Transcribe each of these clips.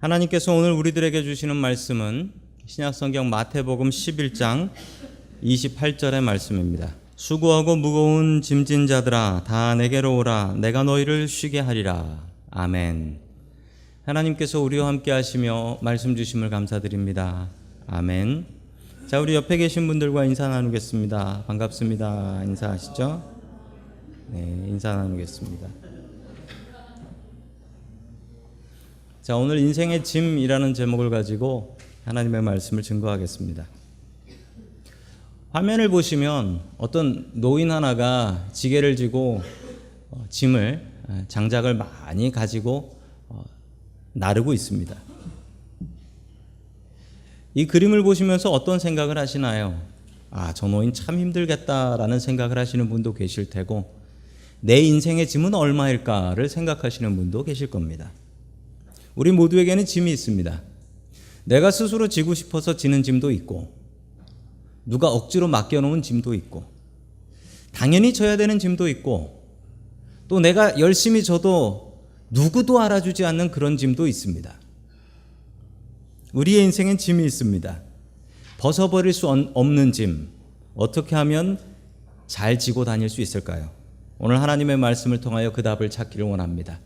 하나님께서 오늘 우리들에게 주시는 말씀은 신약성경 마태복음 11장 28절의 말씀입니다. 수고하고 무거운 짐진 자들아 다 내게로 오라. 내가 너희를 쉬게 하리라. 아멘. 하나님께서 우리와 함께 하시며 말씀 주심을 감사드립니다. 아멘. 자, 우리 옆에 계신 분들과 인사 나누겠습니다. 반갑습니다. 인사하시죠? 네, 인사 나누겠습니다. 자, 오늘 인생의 짐이라는 제목을 가지고 하나님의 말씀을 증거하겠습니다. 화면을 보시면 어떤 노인 하나가 지게를 지고 짐을, 장작을 많이 가지고 나르고 있습니다. 이 그림을 보시면서 어떤 생각을 하시나요? 아, 저 노인 참 힘들겠다라는 생각을 하시는 분도 계실 테고, 내 인생의 짐은 얼마일까를 생각하시는 분도 계실 겁니다. 우리 모두에게는 짐이 있습니다. 내가 스스로 지고 싶어서 지는 짐도 있고, 누가 억지로 맡겨놓은 짐도 있고, 당연히 져야 되는 짐도 있고, 또 내가 열심히 져도 누구도 알아주지 않는 그런 짐도 있습니다. 우리의 인생엔 짐이 있습니다. 벗어버릴 수 없는 짐, 어떻게 하면 잘 지고 다닐 수 있을까요? 오늘 하나님의 말씀을 통하여 그 답을 찾기를 원합니다.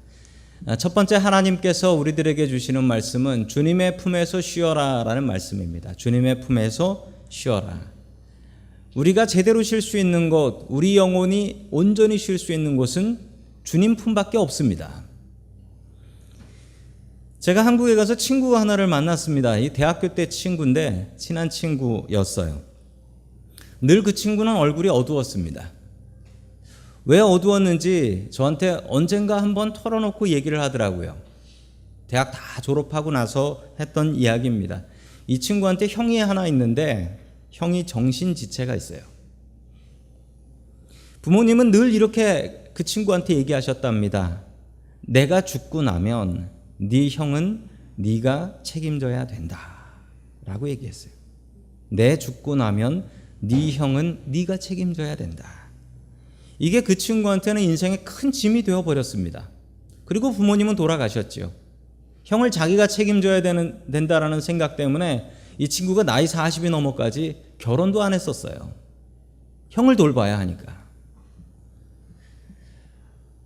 첫 번째, 하나님께서 우리들에게 주시는 말씀은 주님의 품에서 쉬어라 라는 말씀입니다. 주님의 품에서 쉬어라. 우리가 제대로 쉴 수 있는 곳, 우리 영혼이 온전히 쉴 수 있는 곳은 주님 품밖에 없습니다. 제가 한국에 가서 친구 하나를 만났습니다. 이 대학교 때 친구인데 친한 친구였어요. 늘 그 친구는 얼굴이 어두웠습니다. 왜 어두웠는지 저한테 언젠가 한번 털어놓고 얘기를 하더라고요. 대학 다 졸업하고 나서 했던 이야기입니다. 이 친구한테 형이 하나 있는데 형이 정신지체가 있어요. 부모님은 늘 이렇게 그 친구한테 얘기하셨답니다. 내가 죽고 나면 네 형은 네가 책임져야 된다 라고 얘기했어요. 내 죽고 나면 네 형은 네가 책임져야 된다. 이게 그 친구한테는 인생의 큰 짐이 되어버렸습니다. 그리고 부모님은 돌아가셨죠. 형을 자기가 책임져야 된다라는 생각 때문에 이 친구가 나이 40이 넘어까지 결혼도 안 했었어요. 형을 돌봐야 하니까.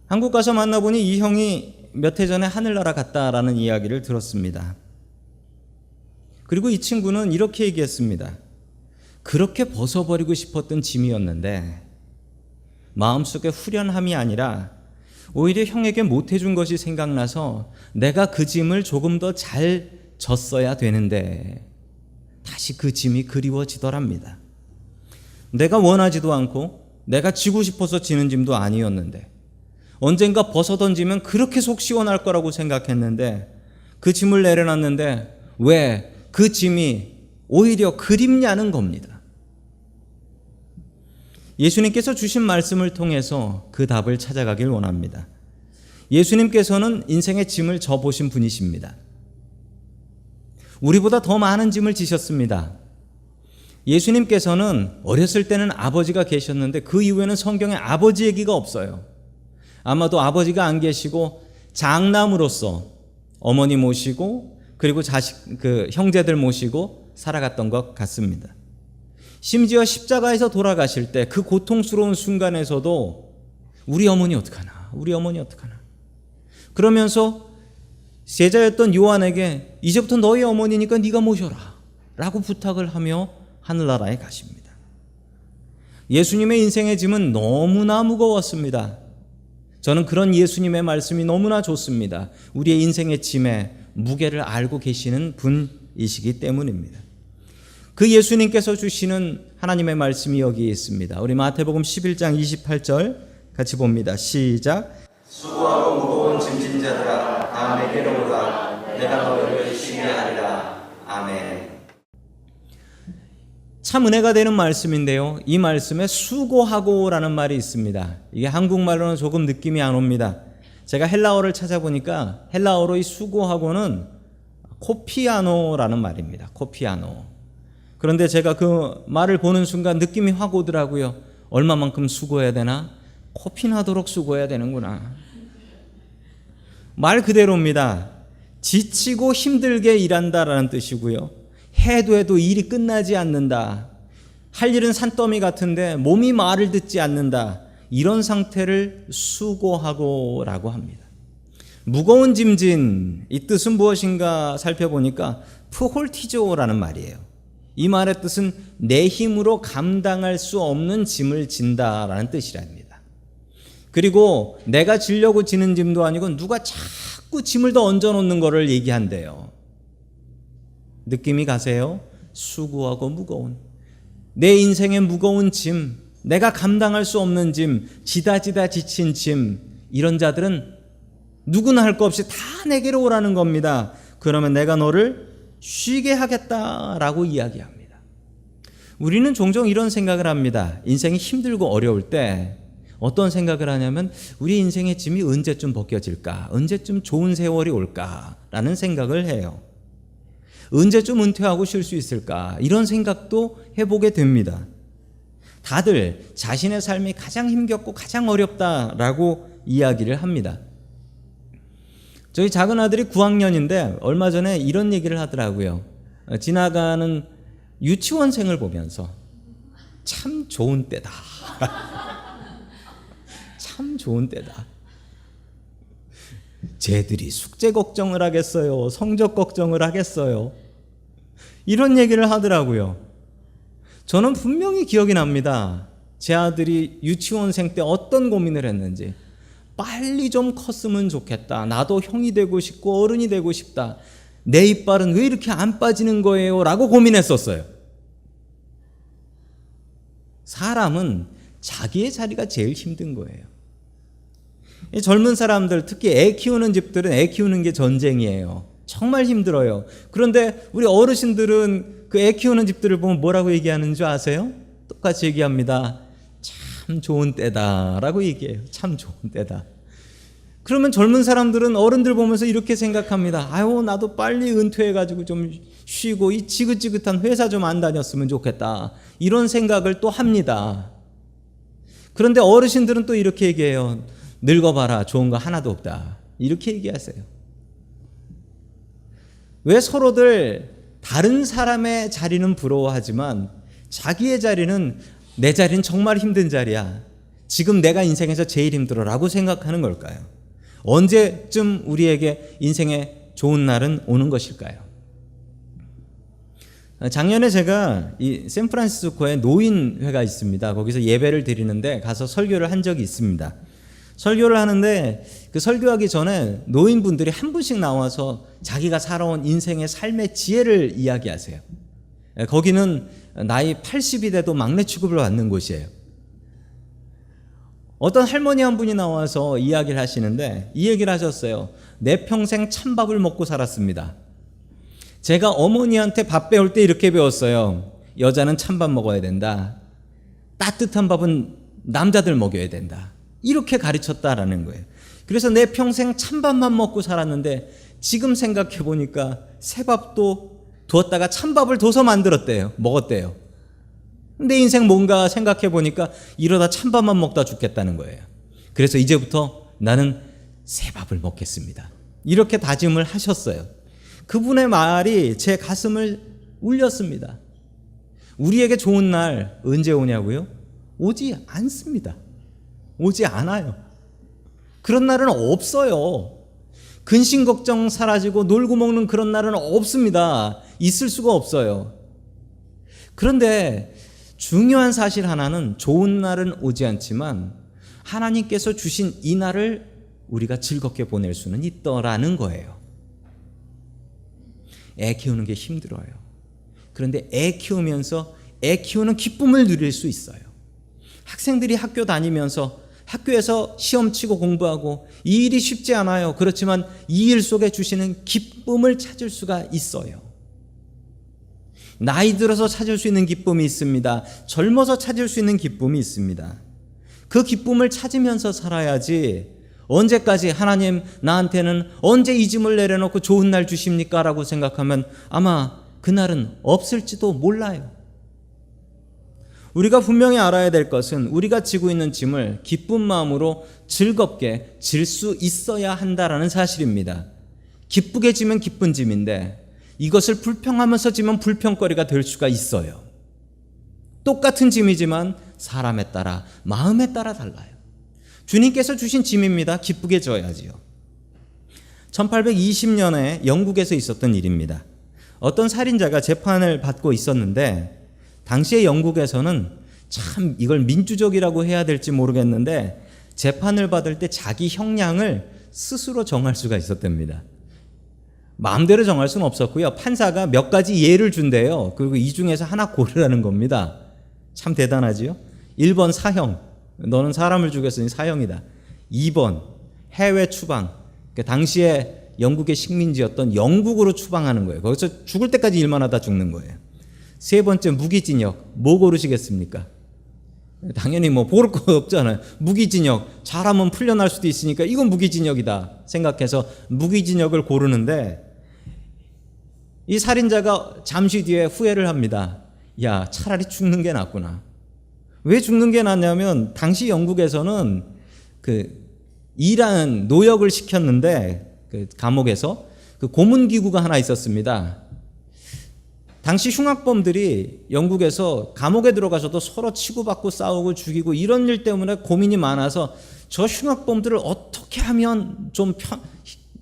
한국 가서 만나보니 이 형이 몇 해 전에 하늘나라 갔다라는 이야기를 들었습니다. 그리고 이 친구는 이렇게 얘기했습니다. 그렇게 벗어버리고 싶었던 짐이었는데 마음속에 후련함이 아니라 오히려 형에게 못해준 것이 생각나서 내가 그 짐을 조금 더 잘 졌어야 되는데 다시 그 짐이 그리워지더랍니다. 내가 원하지도 않고 내가 지고 싶어서 지는 짐도 아니었는데 언젠가 벗어던지면 그렇게 속 시원할 거라고 생각했는데 그 짐을 내려놨는데 왜 그 짐이 오히려 그립냐는 겁니다. 예수님께서 주신 말씀을 통해서 그 답을 찾아가길 원합니다. 예수님께서는 인생의 짐을 져보신 분이십니다. 우리보다 더 많은 짐을 지셨습니다. 예수님께서는 어렸을 때는 아버지가 계셨는데 그 이후에는 성경에 아버지 얘기가 없어요. 아마도 아버지가 안 계시고 장남으로서 어머니 모시고 그리고 형제들 모시고 살아갔던 것 같습니다. 심지어 십자가에서 돌아가실 때 그 고통스러운 순간에서도 우리 어머니 어떡하나, 우리 어머니 어떡하나 그러면서 제자였던 요한에게 이제부터 너희 어머니니까 네가 모셔라 라고 부탁을 하며 하늘나라에 가십니다. 예수님의 인생의 짐은 너무나 무거웠습니다. 저는 그런 예수님의 말씀이 너무나 좋습니다. 우리의 인생의 짐의 무게를 알고 계시는 분이시기 때문입니다. 그 예수님께서 주시는 하나님의 말씀이 여기에 있습니다. 우리 마태복음 11장 28절 같이 봅니다. 시작. 수고하고 무거운 짐진 자들아 다 내게로 오라. 내가 너희를 쉬게 하리라. 아멘. 참 은혜가 되는 말씀인데요. 이 말씀에 수고하고라는 말이 있습니다. 이게 한국말로는 조금 느낌이 안 옵니다. 제가 헬라어를 찾아보니까 헬라어로 이 수고하고는 코피아노라는 말입니다. 코피아노. 그런데 제가 그 말을 보는 순간 느낌이 확 오더라고요. 얼마만큼 수고해야 되나? 코피 나도록 수고해야 되는구나. 말 그대로입니다. 지치고 힘들게 일한다라는 뜻이고요. 해도 해도 일이 끝나지 않는다. 할 일은 산더미 같은데 몸이 말을 듣지 않는다. 이런 상태를 수고하고라고 합니다. 무거운 짐진, 이 뜻은 무엇인가 살펴보니까 프홀티조라는 말이에요. 이 말의 뜻은 내 힘으로 감당할 수 없는 짐을 진다라는 뜻이랍니다. 그리고 내가 지려고 지는 짐도 아니고 누가 자꾸 짐을 더 얹어놓는 거를 얘기한대요. 느낌이 가세요? 수고하고 무거운, 내 인생의 무거운 짐, 내가 감당할 수 없는 짐, 지다 지친 짐, 이런 자들은 누구나 할 것 없이 다 내게로 오라는 겁니다. 그러면 내가 너를 쉬게 하겠다라고 이야기합니다. 우리는 종종 이런 생각을 합니다. 인생이 힘들고 어려울 때 어떤 생각을 하냐면 우리 인생의 짐이 언제쯤 벗겨질까? 언제쯤 좋은 세월이 올까라는 생각을 해요. 언제쯤 은퇴하고 쉴 수 있을까? 이런 생각도 해보게 됩니다. 다들 자신의 삶이 가장 힘겹고 가장 어렵다라고 이야기를 합니다. 저희 작은 아들이 9학년인데 얼마 전에 이런 얘기를 하더라고요. 지나가는 유치원생을 보면서 참 좋은 때다. 참 좋은 때다. 쟤들이 숙제 걱정을 하겠어요? 성적 걱정을 하겠어요? 이런 얘기를 하더라고요. 저는 분명히 기억이 납니다. 제 아들이 유치원생 때 어떤 고민을 했는지. 빨리 좀 컸으면 좋겠다. 나도 형이 되고 싶고 어른이 되고 싶다. 내 이빨은 왜 이렇게 안 빠지는 거예요? 라고 고민했었어요. 사람은 자기의 자리가 제일 힘든 거예요. 젊은 사람들, 특히 애 키우는 집들은 애 키우는 게 전쟁이에요. 정말 힘들어요. 그런데 우리 어르신들은 그 애 키우는 집들을 보면 뭐라고 얘기하는 줄 아세요? 똑같이 얘기합니다. 참 좋은 때다 라고 얘기해요. 참 좋은 때다. 그러면 젊은 사람들은 어른들 보면서 이렇게 생각합니다. 아유, 나도 빨리 은퇴해가지고 좀 쉬고 이 지긋지긋한 회사 좀 안 다녔으면 좋겠다. 이런 생각을 또 합니다. 그런데 어르신들은 또 이렇게 얘기해요. 늙어봐라, 좋은 거 하나도 없다. 이렇게 얘기하세요. 왜 서로들 다른 사람의 자리는 부러워하지만 자기의 자리는, 내 자리는 정말 힘든 자리야, 지금 내가 인생에서 제일 힘들어 라고 생각하는 걸까요? 언제쯤 우리에게 인생의 좋은 날은 오는 것일까요? 작년에 제가 이 샌프란시스코에 노인회가 있습니다. 거기서 예배를 드리는데 가서 설교를 한 적이 있습니다. 설교를 하는데 그 설교하기 전에 노인분들이 한 분씩 나와서 자기가 살아온 인생의 삶의 지혜를 이야기하세요. 거기는 나이 80이 돼도 막내 취급을 받는 곳이에요. 어떤 할머니 한 분이 나와서 이야기를 하시는데 이 얘기를 하셨어요. 내 평생 찬밥을 먹고 살았습니다. 제가 어머니한테 밥 배울 때 이렇게 배웠어요. 여자는 찬밥 먹어야 된다. 따뜻한 밥은 남자들 먹여야 된다. 이렇게 가르쳤다라는 거예요. 그래서 내 평생 찬밥만 먹고 살았는데 지금 생각해 보니까 새밥도 두었다가 찬밥을 둬서 만들었대요. 먹었대요. 내 인생 뭔가 생각해 보니까 이러다 찬밥만 먹다 죽겠다는 거예요. 그래서 이제부터 나는 새밥을 먹겠습니다. 이렇게 다짐을 하셨어요. 그분의 말이 제 가슴을 울렸습니다. 우리에게 좋은 날 언제 오냐고요? 오지 않습니다. 오지 않아요. 그런 날은 없어요. 근심 걱정 사라지고 놀고 먹는 그런 날은 없습니다. 있을 수가 없어요. 그런데 중요한 사실 하나는 좋은 날은 오지 않지만 하나님께서 주신 이 날을 우리가 즐겁게 보낼 수는 있더라는 거예요. 애 키우는 게 힘들어요. 그런데 애 키우면서 애 키우는 기쁨을 누릴 수 있어요. 학생들이 학교 다니면서 학교에서 시험 치고 공부하고 이 일이 쉽지 않아요. 그렇지만 이 일 속에 주시는 기쁨을 찾을 수가 있어요. 나이 들어서 찾을 수 있는 기쁨이 있습니다. 젊어서 찾을 수 있는 기쁨이 있습니다. 그 기쁨을 찾으면서 살아야지 언제까지 하나님 나한테는 언제 이 짐을 내려놓고 좋은 날 주십니까? 라고 생각하면 아마 그날은 없을지도 몰라요. 우리가 분명히 알아야 될 것은 우리가 지고 있는 짐을 기쁜 마음으로 즐겁게 질 수 있어야 한다라는 사실입니다. 기쁘게 지면 기쁜 짐인데 이것을 불평하면서 지면 불평거리가 될 수가 있어요. 똑같은 짐이지만 사람에 따라, 마음에 따라 달라요. 주님께서 주신 짐입니다. 기쁘게 져야지요. 1820년에 영국에서 있었던 일입니다. 어떤 살인자가 재판을 받고 있었는데 당시에 영국에서는 참 이걸 민주적이라고 해야 될지 모르겠는데 재판을 받을 때 자기 형량을 스스로 정할 수가 있었답니다. 마음대로 정할 수는 없었고요. 판사가 몇 가지 예를 준대요. 그리고 이 중에서 하나 고르라는 겁니다. 참 대단하지요. 1번 사형, 너는 사람을 죽였으니 사형이다. 2번 해외 추방, 당시에 영국의 식민지였던 영국으로 추방하는 거예요. 거기서 죽을 때까지 일만 하다 죽는 거예요. 3번째 무기징역, 뭐 고르시겠습니까? 당연히 뭐 고를 거 없잖아요. 무기징역, 잘하면 풀려날 수도 있으니까 이건 무기징역이다 생각해서 무기징역을 고르는데 이 살인자가 잠시 뒤에 후회를 합니다. 야, 차라리 죽는 게 낫구나. 왜 죽는 게 낫냐면 당시 영국에서는 일하는 노역을 시켰는데 감옥에서 고문기구가 하나 있었습니다. 당시 흉악범들이 영국에서 감옥에 들어가서도 서로 치고받고 싸우고 죽이고 이런 일 때문에 고민이 많아서 저 흉악범들을 어떻게 하면 좀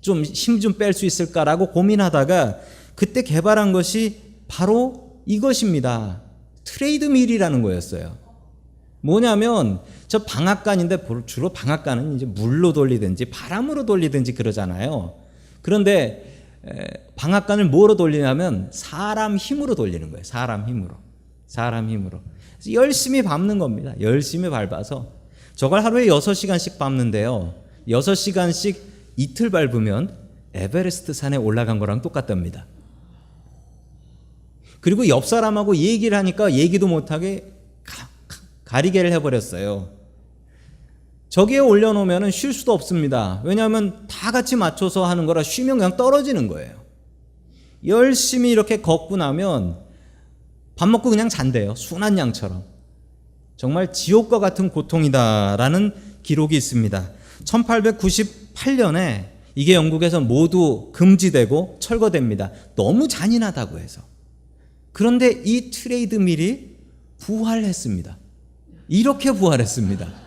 힘 좀 뺄 수 있을까라고 고민하다가 그때 개발한 것이 바로 이것입니다. 트레이드밀이라는 거였어요. 뭐냐면 저 방앗간인데 주로 방앗간은 이제 물로 돌리든지 바람으로 돌리든지 그러잖아요. 그런데 방앗간을 뭐로 돌리냐면 사람 힘으로 돌리는 거예요. 사람 힘으로. 그래서 열심히 밟는 겁니다. 열심히 밟아서 저걸 하루에 6시간씩 밟는데요. 6시간씩 이틀 밟으면 에베레스트 산에 올라간 거랑 똑같답니다. 그리고 옆 사람하고 얘기를 하니까 얘기도 못하게 가리개를 해버렸어요. 저기에 올려놓으면 쉴 수도 없습니다. 왜냐하면 다 같이 맞춰서 하는 거라 쉬면 그냥 떨어지는 거예요. 열심히 이렇게 걷고 나면 밥 먹고 그냥 잔대요. 순한 양처럼. 정말 지옥과 같은 고통이다라는 기록이 있습니다. 1898년에 이게 영국에서 모두 금지되고 철거됩니다. 너무 잔인하다고 해서. 그런데 이 트레이드밀이 부활했습니다. 이렇게 부활했습니다.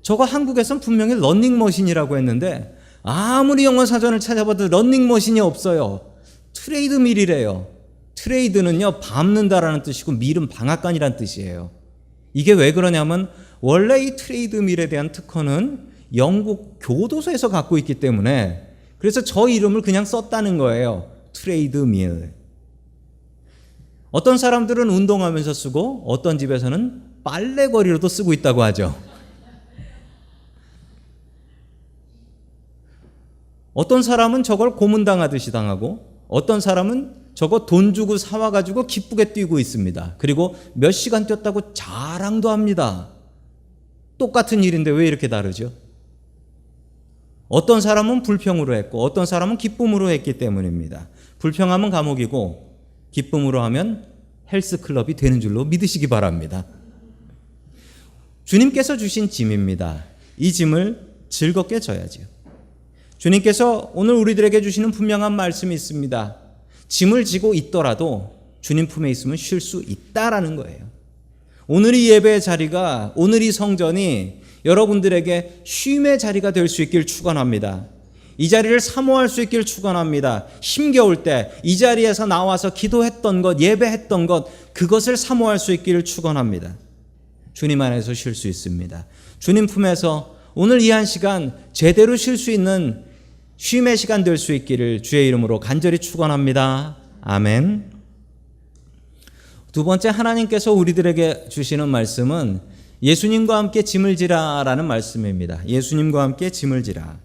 저거 한국에선 분명히 런닝머신이라고 했는데 아무리 영어 사전을 찾아봐도 런닝머신이 없어요. 트레이드밀이래요. 트레이드는요 밟는다라는 뜻이고 밀은 방앗간이라는 뜻이에요. 이게 왜 그러냐면 원래 이 트레이드밀에 대한 특허는 영국 교도소에서 갖고 있기 때문에 그래서 저 이름을 그냥 썼다는 거예요. 트레이드밀. 어떤 사람들은 운동하면서 쓰고 어떤 집에서는 빨래거리로도 쓰고 있다고 하죠. 어떤 사람은 저걸 고문당하듯이 당하고 어떤 사람은 저거 돈 주고 사와가지고 기쁘게 뛰고 있습니다. 그리고 몇 시간 뛰었다고 자랑도 합니다. 똑같은 일인데 왜 이렇게 다르죠? 어떤 사람은 불평으로 했고 어떤 사람은 기쁨으로 했기 때문입니다. 불평하면 감옥이고 기쁨으로 하면 헬스클럽이 되는 줄로 믿으시기 바랍니다. 주님께서 주신 짐입니다. 이 짐을 즐겁게 져야지요. 주님께서 오늘 우리들에게 주시는 분명한 말씀이 있습니다. 짐을 지고 있더라도 주님 품에 있으면 쉴 수 있다라는 거예요. 오늘 이 예배의 자리가, 오늘 이 성전이 여러분들에게 쉼의 자리가 될 수 있길 축원합니다. 이 자리를 사모할 수 있길 축원합니다. 힘겨울 때 이 자리에서 나와서 기도했던 것, 예배했던 것, 그것을 사모할 수 있기를 축원합니다. 주님 안에서 쉴 수 있습니다. 주님 품에서 오늘 이 한 시간 제대로 쉴 수 있는 쉼의 시간 될 수 있기를 주의 이름으로 간절히 축원합니다. 아멘. 두 번째, 하나님께서 우리들에게 주시는 말씀은 예수님과 함께 짐을 지라라는 말씀입니다. 예수님과 함께 짐을 지라.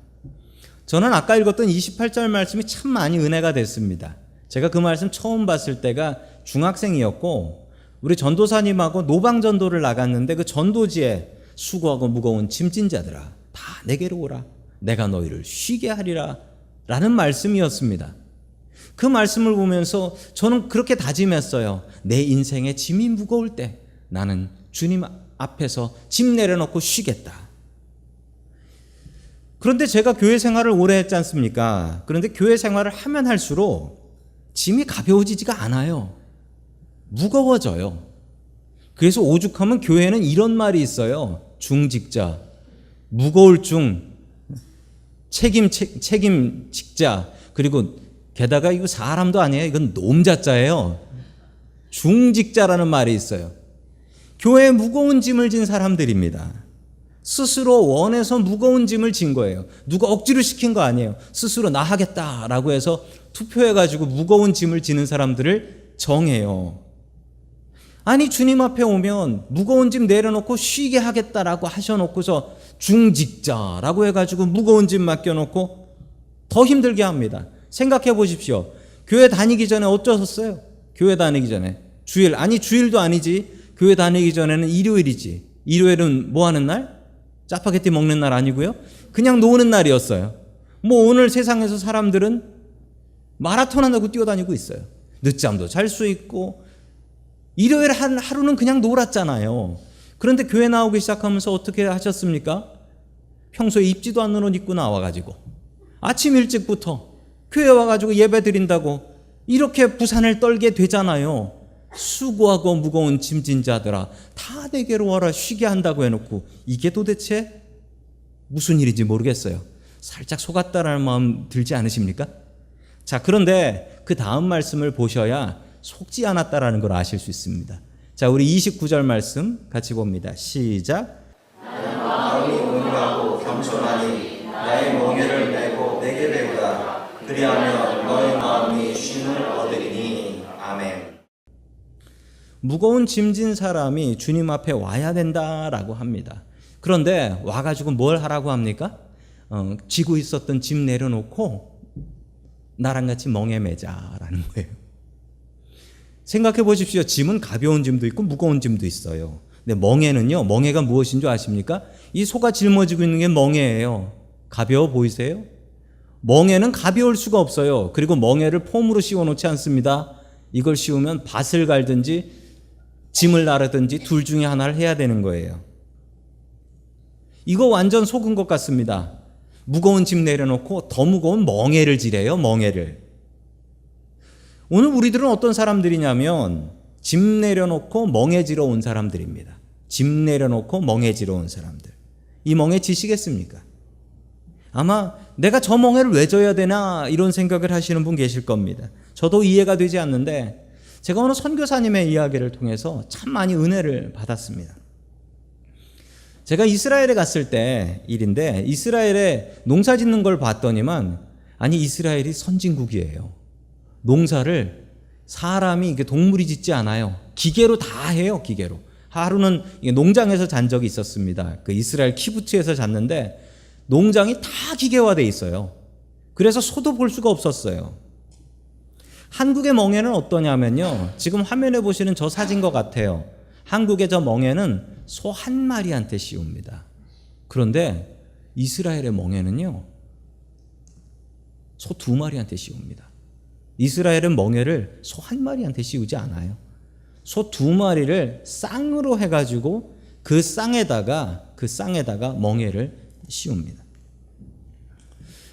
저는 아까 읽었던 28절 말씀이 참 많이 은혜가 됐습니다. 제가 그 말씀 처음 봤을 때가 중학생이었고 우리 전도사님하고 노방전도를 나갔는데 그 전도지에 수고하고 무거운 짐진 자들아 다 내게로 오라. 내가 너희를 쉬게 하리라 라는 말씀이었습니다. 그 말씀을 보면서 저는 그렇게 다짐했어요. 내 인생의 짐이 무거울 때 나는 주님 앞에서 짐 내려놓고 쉬겠다. 그런데 제가 교회 생활을 오래 했지 않습니까? 그런데 교회 생활을 하면 할수록 짐이 가벼워지지가 않아요. 무거워져요. 그래서 오죽하면 교회는 이런 말이 있어요. 중직자, 무거울 중, 책임 직자, 그리고 게다가 이거 사람도 아니에요. 이건 놈자자예요. 중직자라는 말이 있어요. 교회에 무거운 짐을 진 사람들입니다. 스스로 원해서 무거운 짐을 진 거예요. 누가 억지로 시킨 거 아니에요. 스스로 나 하겠다라고 해서 투표해가지고 무거운 짐을 지는 사람들을 정해요. 아니 주님 앞에 오면 무거운 짐 내려놓고 쉬게 하겠다라고 하셔놓고서 중직자라고 해가지고 무거운 짐 맡겨놓고 더 힘들게 합니다. 생각해 보십시오. 교회 다니기 전에 어쩌셨어요? 교회 다니기 전에 주일도 아니지. 교회 다니기 전에는 일요일이지. 일요일은 뭐 하는 날? 짜파게티 먹는 날 아니고요. 그냥 노는 날이었어요. 뭐 오늘 세상에서 사람들은 마라톤 한다고 뛰어다니고 있어요. 늦잠도 잘 수 있고 일요일 한 하루는 그냥 놀았잖아요. 그런데 교회 나오기 시작하면서 어떻게 하셨습니까? 평소에 입지도 않는 옷 입고 나와가지고 아침 일찍부터 교회 와가지고 예배 드린다고 이렇게 부산을 떨게 되잖아요. 수고하고 무거운 짐진 자들아 다 내게로 와라 쉬게 한다고 해놓고 이게 도대체 무슨 일인지 모르겠어요. 살짝 속았다라는 마음 들지 않으십니까? 자, 그런데 그 다음 말씀을 보셔야 속지 않았다라는 걸 아실 수 있습니다. 자, 우리 29절 말씀 같이 봅니다. 시작. 나는 마음이 온유하고 겸손하니 나의 멍에를 메고 내게 배우라. 그리하면 너의 마음이 쉼을 얻으리니. 아멘. 무거운 짐진 사람이 주님 앞에 와야 된다라고 합니다. 그런데 와가지고 뭘 하라고 합니까? 지고 있었던 짐 내려놓고 나랑 같이 멍에 매자라는 거예요. 생각해 보십시오. 짐은 가벼운 짐도 있고 무거운 짐도 있어요. 근데 멍에는요, 멍에가 무엇인 줄 아십니까? 이 소가 짊어지고 있는 게 멍에예요. 가벼워 보이세요? 멍에는 가벼울 수가 없어요. 그리고 멍에를 폼으로 씌워 놓지 않습니다. 이걸 씌우면 밭을 갈든지 짐을 나르든지 둘 중에 하나를 해야 되는 거예요. 이거 완전 속은 것 같습니다. 무거운 짐 내려놓고 더 무거운 멍에를 지래요. 멍에를. 오늘 우리들은 어떤 사람들이냐면 짐 내려놓고 멍해지러 온 사람들입니다. 짐 내려놓고 멍해지러 온 사람들. 이 멍해 지시겠습니까? 아마 내가 저 멍해를 왜 져야 되나 이런 생각을 하시는 분 계실 겁니다. 저도 이해가 되지 않는데 제가 어느 선교사님의 이야기를 통해서 참 많이 은혜를 받았습니다. 제가 이스라엘에 갔을 때 일인데 이스라엘에 농사 짓는 걸 봤더니만 아니 이스라엘이 선진국이에요. 농사를 사람이 이게 동물이 짓지 않아요. 기계로 다 해요. 기계로. 하루는 농장에서 잔 적이 있었습니다. 그 이스라엘 키부츠에서 잤는데 농장이 다 기계화돼 있어요. 그래서 소도 볼 수가 없었어요. 한국의 멍에는 어떠냐면요. 지금 화면에 보시는 저 사진과 같아요. 한국의 저 멍에는 소 한 마리한테 씌웁니다. 그런데 이스라엘의 멍에는요. 소 두 마리한테 씌웁니다. 이스라엘은 멍에를 소 한 마리한테 씌우지 않아요. 소 두 마리를 쌍으로 해가지고 그 쌍에다가 멍에를 씌웁니다.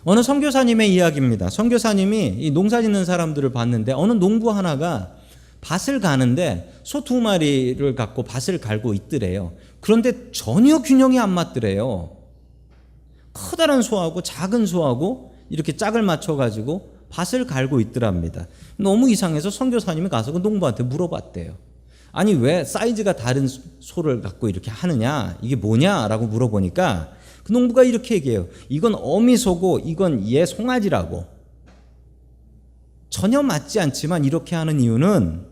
어느 선교사님의 이야기입니다. 선교사님이 이 농사 짓는 사람들을 봤는데 어느 농부 하나가 밭을 가는데 소 두 마리를 갖고 밭을 갈고 있더래요. 그런데 전혀 균형이 안 맞더래요. 커다란 소하고 작은 소하고 이렇게 짝을 맞춰가지고 밭을 갈고 있더랍니다. 너무 이상해서 선교사님이 가서 그 농부한테 물어봤대요. 아니 왜 사이즈가 다른 소를 갖고 이렇게 하느냐? 이게 뭐냐라고 물어보니까 그 농부가 이렇게 얘기해요. 이건 어미소고 이건 얘 송아지라고. 전혀 맞지 않지만 이렇게 하는 이유는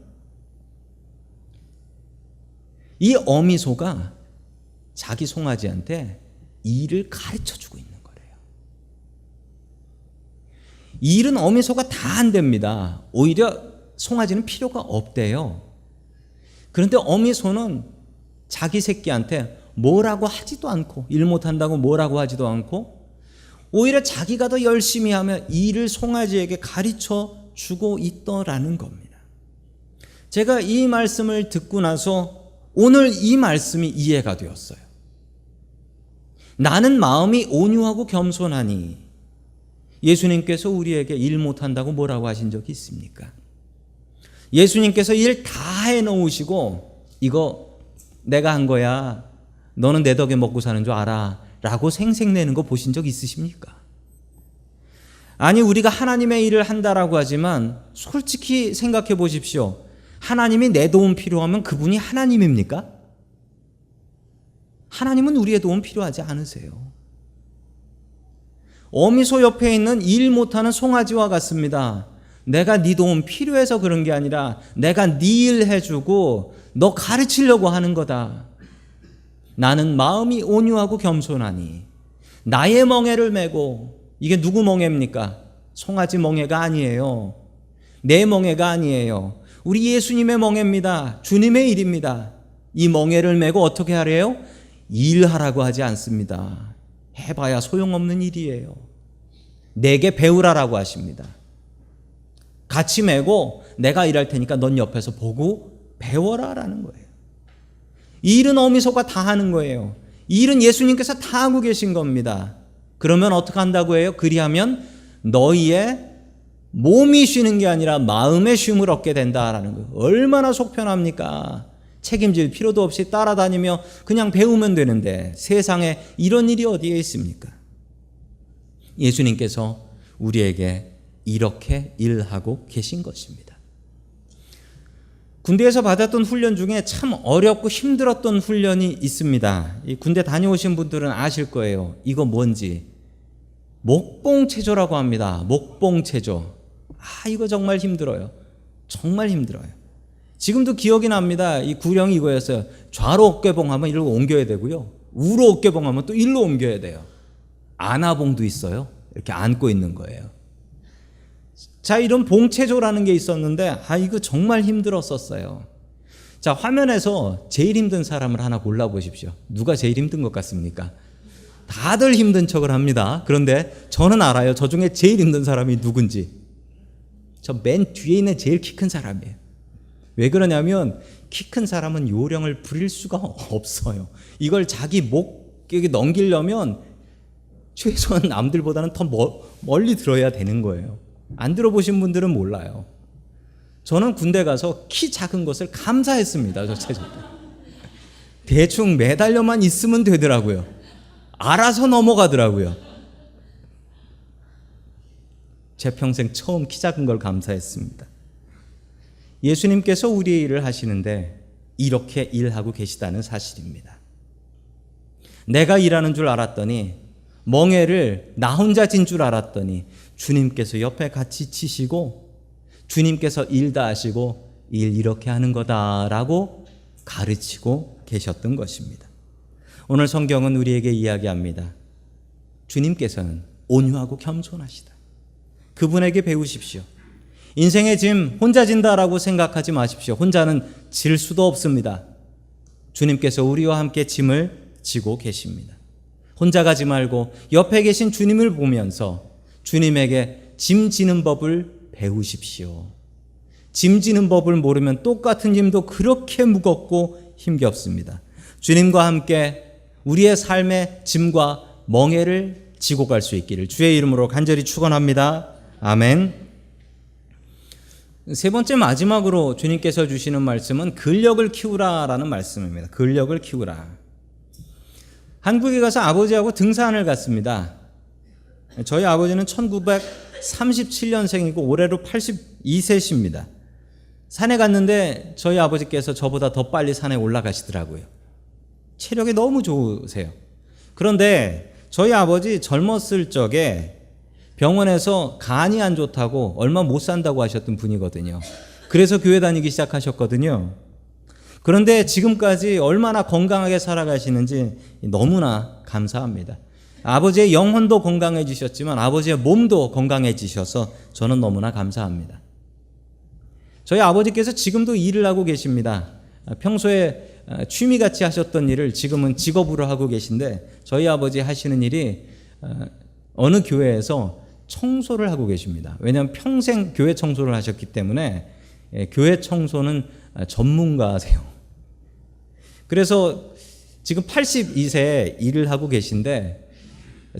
이 어미소가 자기 송아지한테 일을 가르쳐주고 있는 거래요. 일은 어미소가 다 안 됩니다. 오히려 송아지는 필요가 없대요. 그런데 어미소는 자기 새끼한테 뭐라고 하지도 않고 일 못한다고 뭐라고 하지도 않고 오히려 자기가 더 열심히 하면 일을 송아지에게 가르쳐 주고 있더라는 겁니다. 제가 이 말씀을 듣고 나서 오늘 이 말씀이 이해가 되었어요. 나는 마음이 온유하고 겸손하니. 예수님께서 우리에게 일 못한다고 뭐라고 하신 적이 있습니까? 예수님께서 일 다 해놓으시고 이거 내가 한 거야, 너는 내 덕에 먹고 사는 줄 알아 라고 생색내는 거 보신 적 있으십니까? 아니, 우리가 하나님의 일을 한다라고 하지만 솔직히 생각해 보십시오. 하나님이 내 도움 필요하면 그분이 하나님입니까? 하나님은 우리의 도움 필요하지 않으세요. 어미소 옆에 있는 일 못하는 송아지와 같습니다. 내가 네 도움 필요해서 그런 게 아니라 내가 네 일 해주고 너 가르치려고 하는 거다. 나는 마음이 온유하고 겸손하니 나의 멍에를 메고. 이게 누구 멍에입니까? 송아지 멍에가 아니에요. 내 멍에가 아니에요. 우리 예수님의 멍에입니다. 주님의 일입니다. 이 멍에를 메고 어떻게 하래요? 일하라고 하지 않습니다. 해봐야 소용없는 일이에요. 내게 배우라라고 하십니다. 같이 메고 내가 일할 테니까 넌 옆에서 보고 배워라라는 거예요. 이 일은 어미소가 다 하는 거예요. 이 일은 예수님께서 다 하고 계신 겁니다. 그러면 어떻게 한다고 해요? 그리하면 너희의 몸이 쉬는 게 아니라 마음의 쉼을 얻게 된다라는 거예요. 얼마나 속편합니까? 책임질 필요도 없이 따라다니며 그냥 배우면 되는데 세상에 이런 일이 어디에 있습니까? 예수님께서 우리에게 이렇게 일하고 계신 것입니다. 군대에서 받았던 훈련 중에 참 어렵고 힘들었던 훈련이 있습니다. 이 군대 다녀오신 분들은 아실 거예요. 이거 뭔지. 목봉체조라고 합니다. 목봉체조. 이거 정말 힘들어요. 정말 힘들어요. 지금도 기억이 납니다. 이 구령이 이거였어요. 좌로 어깨봉 하면 이리로 옮겨야 되고요. 우로 어깨봉 하면 또 일로 옮겨야 돼요. 안아봉도 있어요. 이렇게 안고 있는 거예요. 자, 이런 봉체조라는 게 있었는데 이거 정말 힘들었었어요. 자, 화면에서 제일 힘든 사람을 하나 골라보십시오. 누가 제일 힘든 것 같습니까? 다들 힘든 척을 합니다. 그런데 저는 알아요. 저 중에 제일 힘든 사람이 누군지. 저 맨 뒤에 있는 제일 키 큰 사람이에요. 왜 그러냐면 키 큰 사람은 요령을 부릴 수가 없어요. 이걸 자기 목에 넘기려면 최소한 남들보다는 더 멀리 들어야 되는 거예요. 안 들어보신 분들은 몰라요. 저는 군대 가서 키 작은 것을 감사했습니다. 저 체조 때. 대충 매달려만 있으면 되더라고요. 알아서 넘어가더라고요. 제 평생 처음 키 작은 걸 감사했습니다. 예수님께서 우리의 일을 하시는데 이렇게 일하고 계시다는 사실입니다. 내가 일하는 줄 알았더니, 멍에를 나 혼자 진 줄 알았더니 주님께서 옆에 같이 치시고 주님께서 일 다 하시고 일 이렇게 하는 거다라고 가르치고 계셨던 것입니다. 오늘 성경은 우리에게 이야기합니다. 주님께서는 온유하고 겸손하시다. 그분에게 배우십시오. 인생의 짐 혼자 진다라고 생각하지 마십시오. 혼자는 질 수도 없습니다. 주님께서 우리와 함께 짐을 지고 계십니다. 혼자 가지 말고 옆에 계신 주님을 보면서 주님에게 짐 지는 법을 배우십시오. 짐 지는 법을 모르면 똑같은 짐도 그렇게 무겁고 힘겹습니다. 주님과 함께 우리의 삶의 짐과 멍에를 지고 갈 수 있기를 주의 이름으로 간절히 축원합니다. 아멘. 세 번째 마지막으로 주님께서 주시는 말씀은 근력을 키우라라는 말씀입니다. 근력을 키우라. 한국에 가서 아버지하고 등산을 갔습니다. 저희 아버지는 1937년생이고 올해로 82세십니다. 산에 갔는데 저희 아버지께서 저보다 더 빨리 산에 올라가시더라고요. 체력이 너무 좋으세요. 그런데 저희 아버지 젊었을 적에 병원에서 간이 안 좋다고 얼마 못 산다고 하셨던 분이거든요. 그래서 교회 다니기 시작하셨거든요. 그런데 지금까지 얼마나 건강하게 살아가시는지 너무나 감사합니다. 아버지의 영혼도 건강해지셨지만 아버지의 몸도 건강해지셔서 저는 너무나 감사합니다. 저희 아버지께서 지금도 일을 하고 계십니다. 평소에 취미같이 하셨던 일을 지금은 직업으로 하고 계신데 저희 아버지 하시는 일이 어느 교회에서 청소를 하고 계십니다. 왜냐하면 평생 교회 청소를 하셨기 때문에 교회 청소는 전문가세요. 그래서 지금 82세 일을 하고 계신데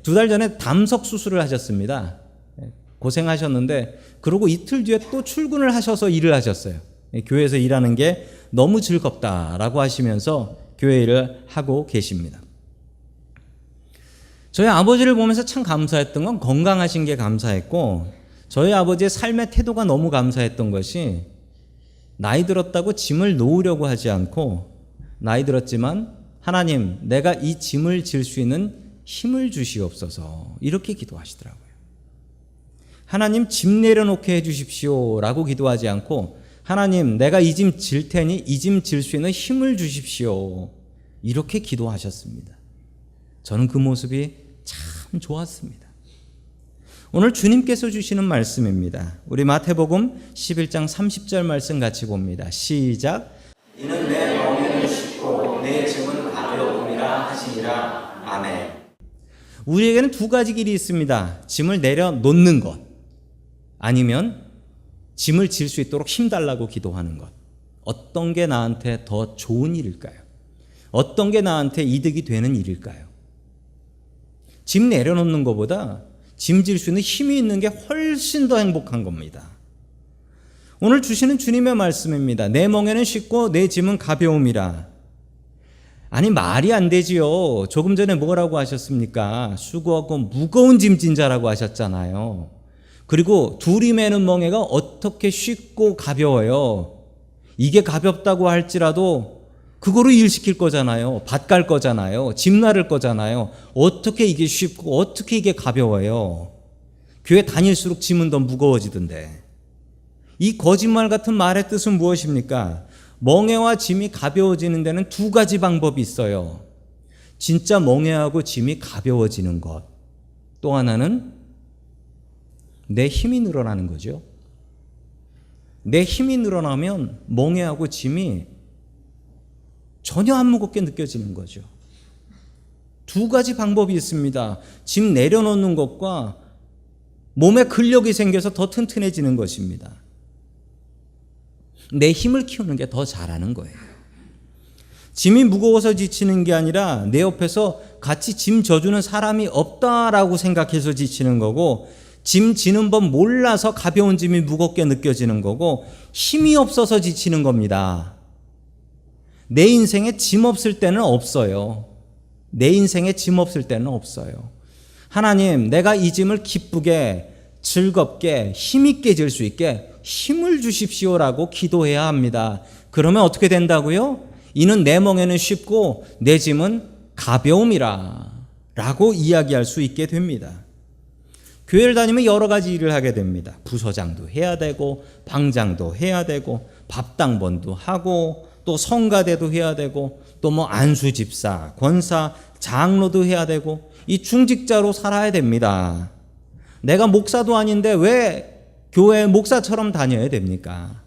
2달 전에 담석 수술을 하셨습니다. 고생하셨는데 그러고 이틀 뒤에 또 출근을 하셔서 일을 하셨어요. 교회에서 일하는 게 너무 즐겁다라고 하시면서 교회 일을 하고 계십니다. 저희 아버지를 보면서 참 감사했던 건 건강하신 게 감사했고, 저희 아버지의 삶의 태도가 너무 감사했던 것이 나이 들었다고 짐을 놓으려고 하지 않고, 나이 들었지만 하나님, 내가 이 짐을 질 수 있는 힘을 주시옵소서, 이렇게 기도하시더라고요. 하나님, 짐 내려놓게 해주십시오 라고 기도하지 않고, 하나님, 내가 이 짐 질 테니 이 짐 질 수 있는 힘을 주십시오, 이렇게 기도하셨습니다. 저는 그 모습이 참 좋았습니다. 오늘 주님께서 주시는 말씀입니다. 우리 마태복음 11장 30절 말씀 같이 봅니다. 시작. 이는 내 멍에는 쉽고 내 짐은 가벼움이라 하시니라. 아멘. 우리에게는 두 가지 길이 있습니다. 짐을 내려놓는 것, 아니면 짐을 질 수 있도록 힘달라고 기도하는 것. 어떤 게 나한테 더 좋은 일일까요? 어떤 게 나한테 이득이 되는 일일까요? 짐 내려놓는 것보다 짐 질 수 있는 힘이 있는 게 훨씬 더 행복한 겁니다. 오늘 주시는 주님의 말씀입니다. 내 멍에는 쉽고 내 짐은 가벼움이라. 아니, 말이 안 되지요. 조금 전에 뭐라고 하셨습니까? 수고하고 무거운 짐 진 자라고 하셨잖아요. 그리고 둘이 매는 멍에가 어떻게 쉽고 가벼워요. 이게 가볍다고 할지라도 그거로 일 시킬 거잖아요. 밭 갈 거잖아요. 집 나를 거잖아요. 어떻게 이게 쉽고 어떻게 이게 가벼워요. 교회 다닐수록 짐은 더 무거워지던데. 이 거짓말 같은 말의 뜻은 무엇입니까? 멍에와 짐이 가벼워지는 데는 두 가지 방법이 있어요. 진짜 멍에하고 짐이 가벼워지는 것. 또 하나는 내 힘이 늘어나는 거죠. 내 힘이 늘어나면 멍에하고 짐이 전혀 안 무겁게 느껴지는 거죠. 두 가지 방법이 있습니다. 짐 내려놓는 것과 몸에 근력이 생겨서 더 튼튼해지는 것입니다. 내 힘을 키우는 게 더 잘하는 거예요. 짐이 무거워서 지치는 게 아니라 내 옆에서 같이 짐 져주는 사람이 없다라고 생각해서 지치는 거고, 짐 지는 법 몰라서 가벼운 짐이 무겁게 느껴지는 거고, 힘이 없어서 지치는 겁니다. 내 인생에 짐 없을 때는 없어요. 내 인생에 짐 없을 때는 없어요. 하나님, 내가 이 짐을 기쁘게, 즐겁게, 힘있게 질 수 있게 힘을 주십시오라고 기도해야 합니다. 그러면 어떻게 된다고요? 이는 내 멍에는 쉽고 내 짐은 가벼움이라 라고 이야기할 수 있게 됩니다. 교회를 다니면 여러 가지 일을 하게 됩니다. 부서장도 해야 되고, 방장도 해야 되고, 밥당번도 하고, 또 성가대도 해야 되고, 또 뭐 안수집사, 권사, 장로도 해야 되고, 이 중직자로 살아야 됩니다. 내가 목사도 아닌데 왜 교회 목사처럼 다녀야 됩니까?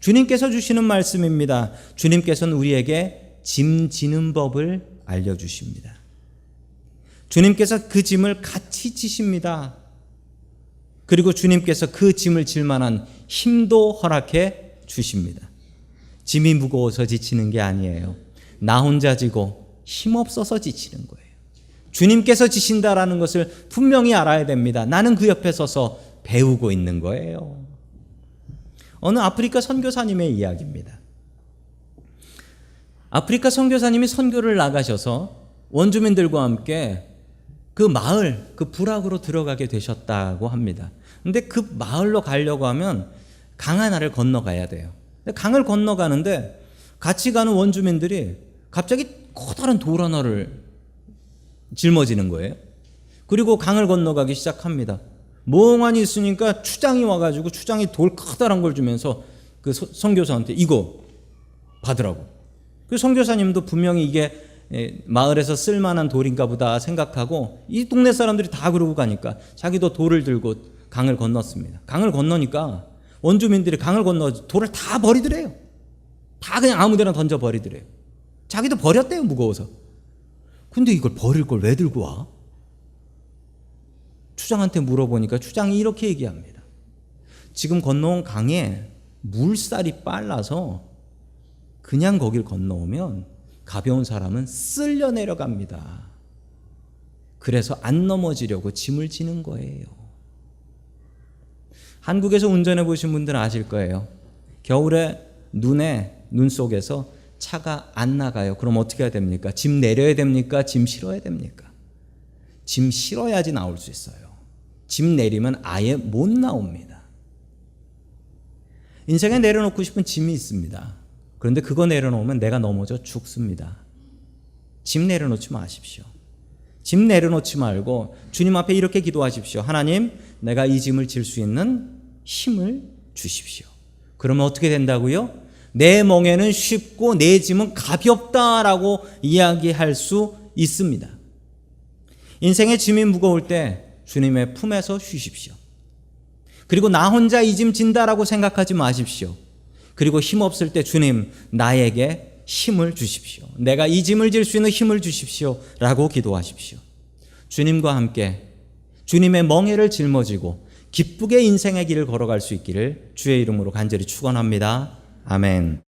주님께서 주시는 말씀입니다. 주님께서는 우리에게 짐 지는 법을 알려주십니다. 주님께서 그 짐을 같이 지십니다. 그리고 주님께서 그 짐을 질 만한 힘도 허락해 주십니다. 짐이 무거워서 지치는 게 아니에요. 나 혼자 지고 힘없어서 지치는 거예요. 주님께서 지신다라는 것을 분명히 알아야 됩니다. 나는 그 옆에 서서 배우고 있는 거예요. 어느 아프리카 선교사님의 이야기입니다. 아프리카 선교사님이 선교를 나가셔서 원주민들과 함께 그 마을, 그 부락으로 들어가게 되셨다고 합니다. 근데 그 마을로 가려고 하면 강 하나를 건너가야 돼요. 강을 건너가는데 같이 가는 원주민들이 갑자기 커다란 돌 하나를 짊어지는 거예요. 그리고 강을 건너가기 시작합니다. 멍하니 있으니까 추장이 와가지고 추장이 돌 커다란 걸 주면서 그 선교사한테 이거 받으라고. 그 선교사님도 분명히 이게 마을에서 쓸만한 돌인가 보다 생각하고 이 동네 사람들이 다 그러고 가니까 자기도 돌을 들고 강을 건넜습니다. 강을 건너니까 원주민들이 강을 건너 돌을 다 버리더래요. 다 그냥 아무데나 던져 버리더래요. 자기도 버렸대요, 무거워서. 근데 이걸 버릴 걸 왜 들고 와? 추장한테 물어보니까 추장이 이렇게 얘기합니다. 지금 건너온 강에 물살이 빨라서 그냥 거길 건너오면 가벼운 사람은 쓸려 내려갑니다. 그래서 안 넘어지려고 짐을 지는 거예요. 한국에서 운전해 보신 분들은 아실 거예요. 겨울에 눈 속에서 차가 안 나가요. 그럼 어떻게 해야 됩니까? 짐 내려야 됩니까? 짐 실어야 됩니까? 짐 실어야지 나올 수 있어요. 짐 내리면 아예 못 나옵니다. 인생에 내려놓고 싶은 짐이 있습니다. 그런데 그거 내려놓으면 내가 넘어져 죽습니다. 짐 내려놓지 마십시오. 짐 내려놓지 말고 주님 앞에 이렇게 기도하십시오. 하나님, 내가 이 짐을 질 수 있는 힘을 주십시오. 그러면 어떻게 된다고요? 내 멍에는 쉽고 내 짐은 가볍다라고 이야기할 수 있습니다. 인생의 짐이 무거울 때 주님의 품에서 쉬십시오. 그리고 나 혼자 이 짐 진다라고 생각하지 마십시오. 그리고 힘없을 때 주님, 나에게 힘을 주십시오. 내가 이 짐을 질 수 있는 힘을 주십시오 라고 기도하십시오. 주님과 함께 주님의 멍에를 짊어지고 기쁘게 인생의 길을 걸어갈 수 있기를 주의 이름으로 간절히 축원합니다. 아멘.